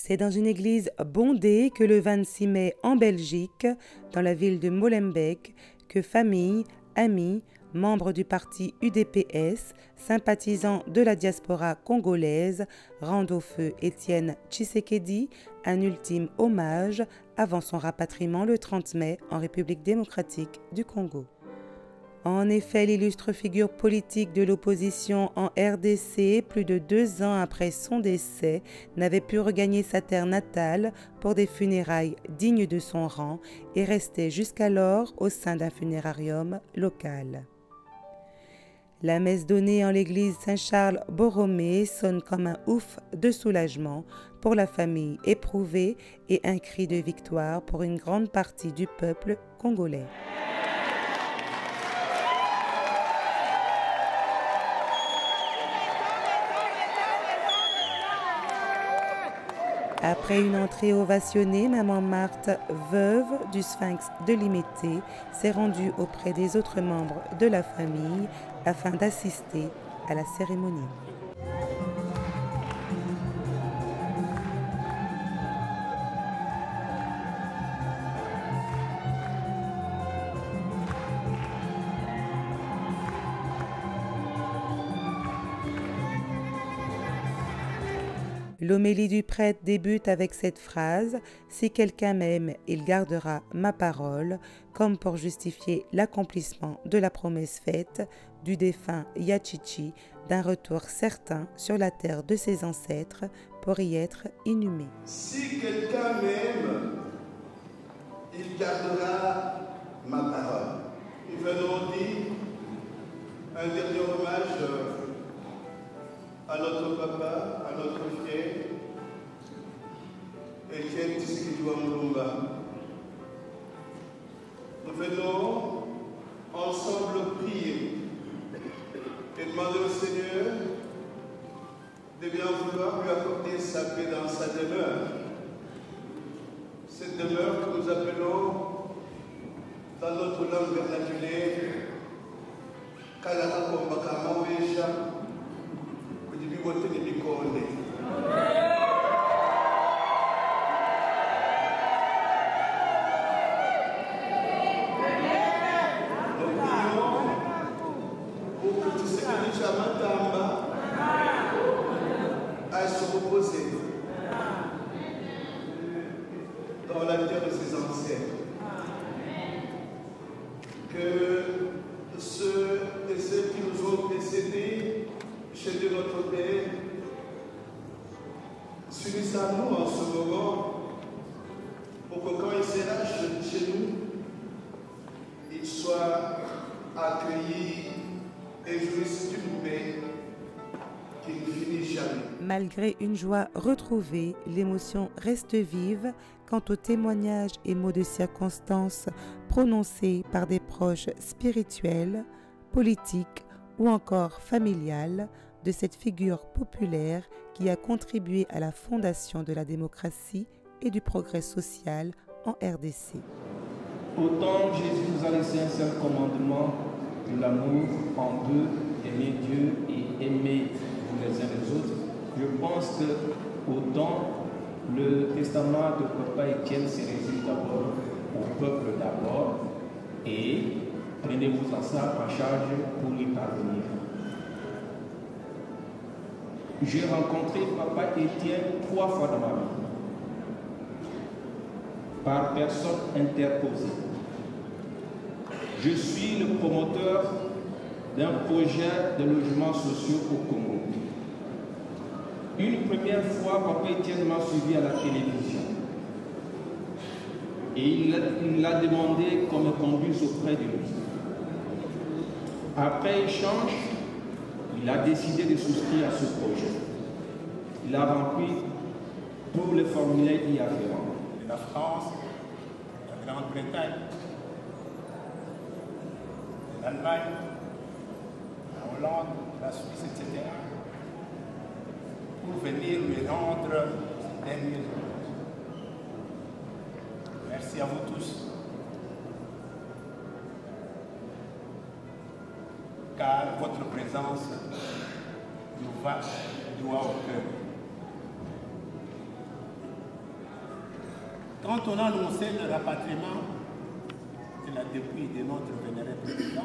C'est dans une église bondée que le 26 mai en Belgique, dans la ville de Molenbeek, que famille, amis, membres du parti UDPS, sympathisants de la diaspora congolaise, rendent au feu Étienne Tshisekedi un ultime hommage avant son rapatriement le 30 mai en République démocratique du Congo. En effet, l'illustre figure politique de l'opposition en RDC, plus de 2 ans après son décès, n'avait pu regagner sa terre natale pour des funérailles dignes de son rang et restait jusqu'alors au sein d'un funérarium local. La messe donnée en l'église Saint-Charles-Borromée sonne comme un ouf de soulagement pour la famille éprouvée et un cri de victoire pour une grande partie du peuple congolais. Après une entrée ovationnée, Maman Marthe, veuve du Sphinx de Limité, s'est rendue auprès des autres membres de la famille afin d'assister à la cérémonie. L'homélie du prêtre débute avec cette phrase « Si quelqu'un m'aime, il gardera ma parole », comme pour justifier l'accomplissement de la promesse faite du défunt Yachichi d'un retour certain sur la terre de ses ancêtres pour y être inhumé. Si quelqu'un m'aime, il gardera ma parole. Nous venons dire un dernier hommage à notre papa, à notre frère, Étienne Tshisekedi Mulumba. Nous venons ensemble prier et demander au Seigneur de bien vouloir lui accorder sa paix dans sa demeure. Cette demeure que nous appelons dans notre langue vernaculaire Kalarakombakama Weja. À se reposer dans la terre de ses ancêtres. Que ceux et celles qui nous ont précédés chez Dieu notre Père s'unissent à nous en ce moment pour que quand il sera chez nous, il soit accueilli et jouisse d'une paix qui ne finit jamais. Malgré une joie retrouvée, l'émotion reste vive quant aux témoignages et mots de circonstance prononcés par des proches spirituels, politiques ou encore familiales de cette figure populaire qui a contribué à la fondation de la démocratie et du progrès social en RDC. Autant Jésus nous a laissé un seul commandement de l'amour en deux, aimer Dieu et aimer les uns les autres. Je pense que autant le testament de Papa Étienne se résume d'abord au peuple d'abord et prenez-vous en ça en charge pour y parvenir. J'ai rencontré Papa Étienne 3 fois dans ma vie, par personne interposée. Je suis le promoteur d'un projet de logements sociaux au Congo. Une première fois, Papa Étienne m'a suivi à la télévision. Et il l'a demandé qu'on me conduise auprès de lui. Après échange, il a décidé de souscrire à ce projet. Il a rempli tous les formulaires y afférents. La France, la Grande-Bretagne, l'Allemagne, la Hollande, la Suisse, etc. pour venir lui rendre ces derniers hommages. Merci à vous tous. Car votre présence nous va droit au cœur. Quand on a annoncé le rapatriement de la dépouille de notre vénéré président,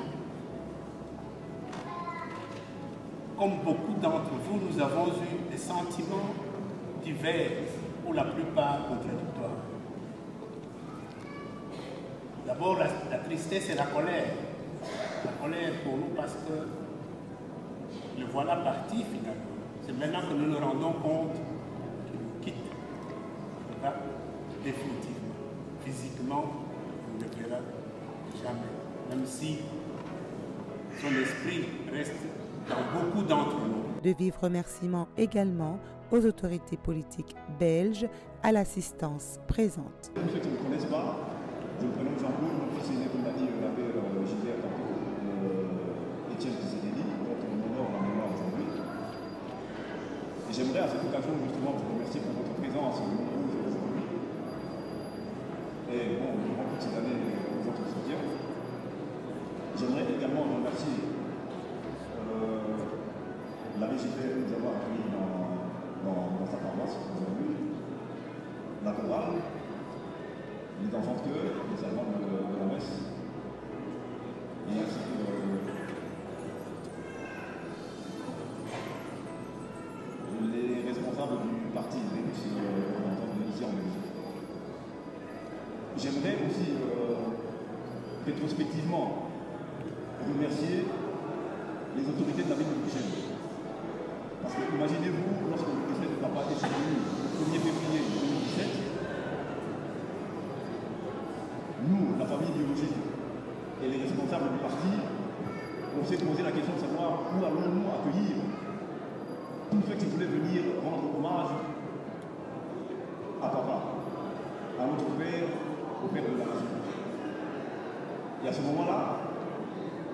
comme beaucoup d'entre vous, nous avons eu des sentiments divers, pour la plupart contradictoires. D'abord, la tristesse et la colère. La colère pour nous parce que le voilà parti finalement. C'est maintenant que nous nous rendons compte qu'il nous quitte. Là, définitivement. Physiquement, on ne le verra jamais. Même si son esprit reste dans beaucoup d'entre nous. De vifs remerciements également aux autorités politiques belges à l'assistance présente. Pour ceux qui ne me connaissent pas, je me prénomme Jean-Claude, mon fils aîné, comme l'a dit l'abbé Gilbert tantôt, Étienne Tshisekedi, dont on honore la mémoire aujourd'hui. Et j'aimerais à cette occasion justement vous remercier pour votre présence nombreuse aujourd'hui. Et bon, durant toutes ces années, votre soutien. J'aimerais également remercier l'abbé Gilbert de nous avoir accueillis dans sa paroisse aujourd'hui, la chorale, les enfants de chœur, les allemands de la messe, et ainsi que les responsables du parti Vénus ici en Belgique. J'aimerais aussi rétrospectivement remercier les autorités de la ville de Bruxelles. Parce que imaginez-vous, lorsque le décès de papa est survenu le 1er février 2017, nous, la famille biologique et les responsables du parti, on s'est posé la question de savoir où allons-nous accueillir tous ceux qui voulaient venir rendre hommage à papa, à notre père, au père de la nation. Et à ce moment-là,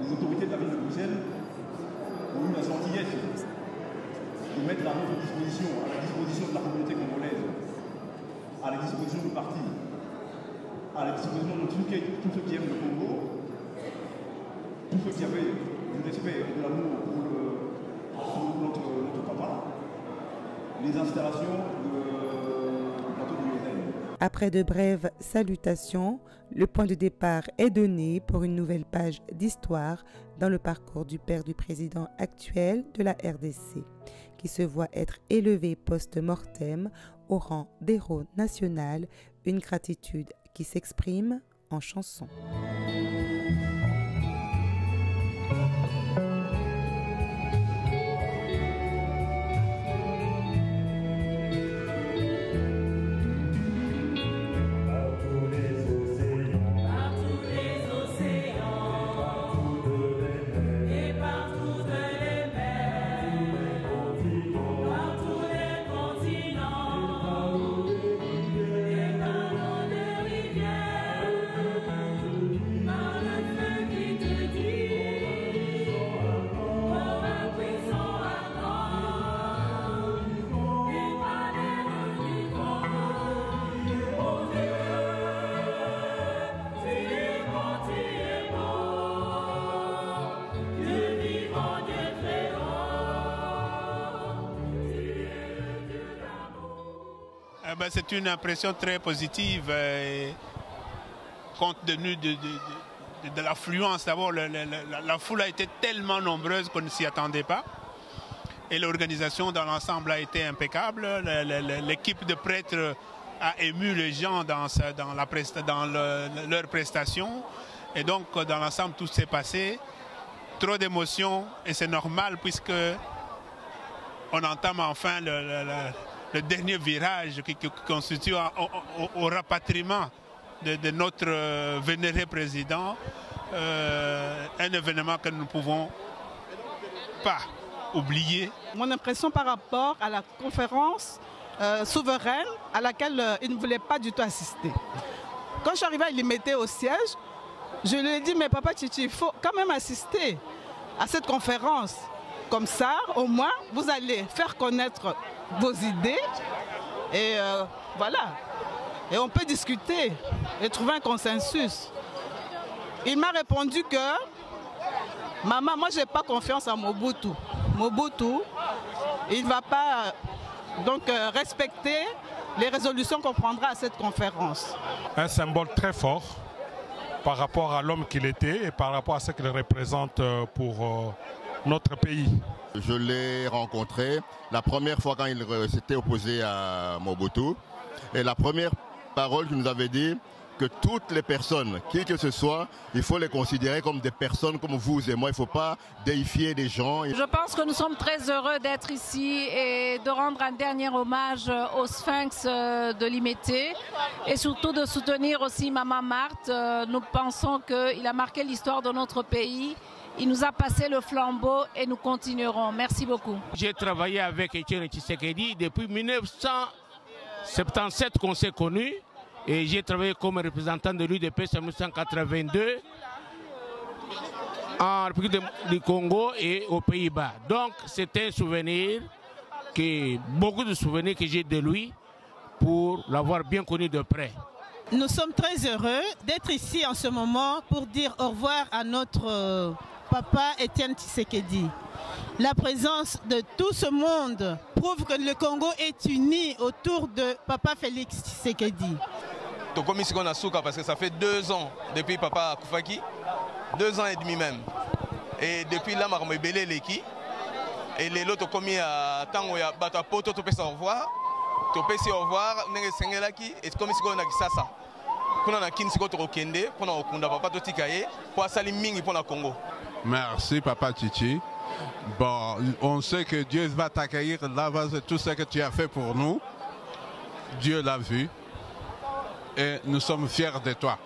les autorités de la ville de Bruxelles ont eu la gentillesse de mettre à notre disposition, à la disposition de la communauté congolaise, à la disposition du parti, à la disposition de tous ceux qui aiment le Congo, tous ceux qui avaient du respect et de l'amour pour notre papa, les installations du plateau du Yézène. Après de brèves salutations, le point de départ est donné pour une nouvelle page d'histoire dans le parcours du père du président actuel de la RDC, qui se voit être élevé post-mortem au rang d'héros national, une gratitude qui s'exprime en chanson. C'est une impression très positive compte tenu de l'affluence. D'abord, la foule a été tellement nombreuse qu'on ne s'y attendait pas. Et l'organisation dans l'ensemble a été impeccable. L'équipe de prêtres a ému les gens dans leur prestation. Et donc, dans l'ensemble, tout s'est passé. Trop d'émotions et c'est normal puisque on entame enfin le dernier virage qui constitue au rapatriement de notre vénéré président, un événement que nous ne pouvons pas oublier. Mon impression par rapport à la conférence souveraine à laquelle il ne voulait pas du tout assister. Quand je suis arrivée, il mettait au siège. Je lui ai dit, mais papa Tchitchi, il faut quand même assister à cette conférence. Comme ça, au moins, vous allez faire connaître vos idées et voilà. Et on peut discuter et trouver un consensus. Il m'a répondu que, maman, moi, je n'ai pas confiance en Mobutu. Mobutu, il ne va pas donc respecter les résolutions qu'on prendra à cette conférence. Un symbole très fort par rapport à l'homme qu'il était et par rapport à ce qu'il représente pour notre pays. Je l'ai rencontré la première fois quand il s'était opposé à Mobutu. Et la première parole qu'il nous avait dit, que toutes les personnes, qui que ce soit, il faut les considérer comme des personnes comme vous et moi. Il ne faut pas déifier des gens. Je pense que nous sommes très heureux d'être ici et de rendre un dernier hommage au Sphinx de Limete et surtout de soutenir aussi Maman Marthe. Nous pensons qu'il a marqué l'histoire de notre pays. Il nous a passé le flambeau et nous continuerons. Merci beaucoup. J'ai travaillé avec Etienne Tshisekedi depuis 1977 qu'on s'est connus. Et j'ai travaillé comme représentant de l'UDP en 1982 en République du Congo et aux Pays-Bas. Donc c'est un souvenir, beaucoup de souvenirs que j'ai de lui pour l'avoir bien connu de près. Nous sommes très heureux d'être ici en ce moment pour dire au revoir à notre papa Etienne Tshisekedi. La présence de tout ce monde prouve que le Congo est uni autour de papa Félix Tshisekedi. Tokomi Sikona Souka parce que ça fait 2 ans depuis papa Koufaki, 2 ans et demi même. Et depuis là, je suis belé leki. Et les autres commis à Tango ya bata poto to pesa au revoir. To pesa au revoir, nenge sengelaki et comme Sikona Kisasa. Kuna na kin siko to kende, pona okunda papa to tikaye, pour asali mingi pour la Congo. Merci Papa Chichi. Bon, on sait que Dieu va t'accueillir là-bas, tout ce que tu as fait pour nous. Dieu l'a vu. Et nous sommes fiers de toi.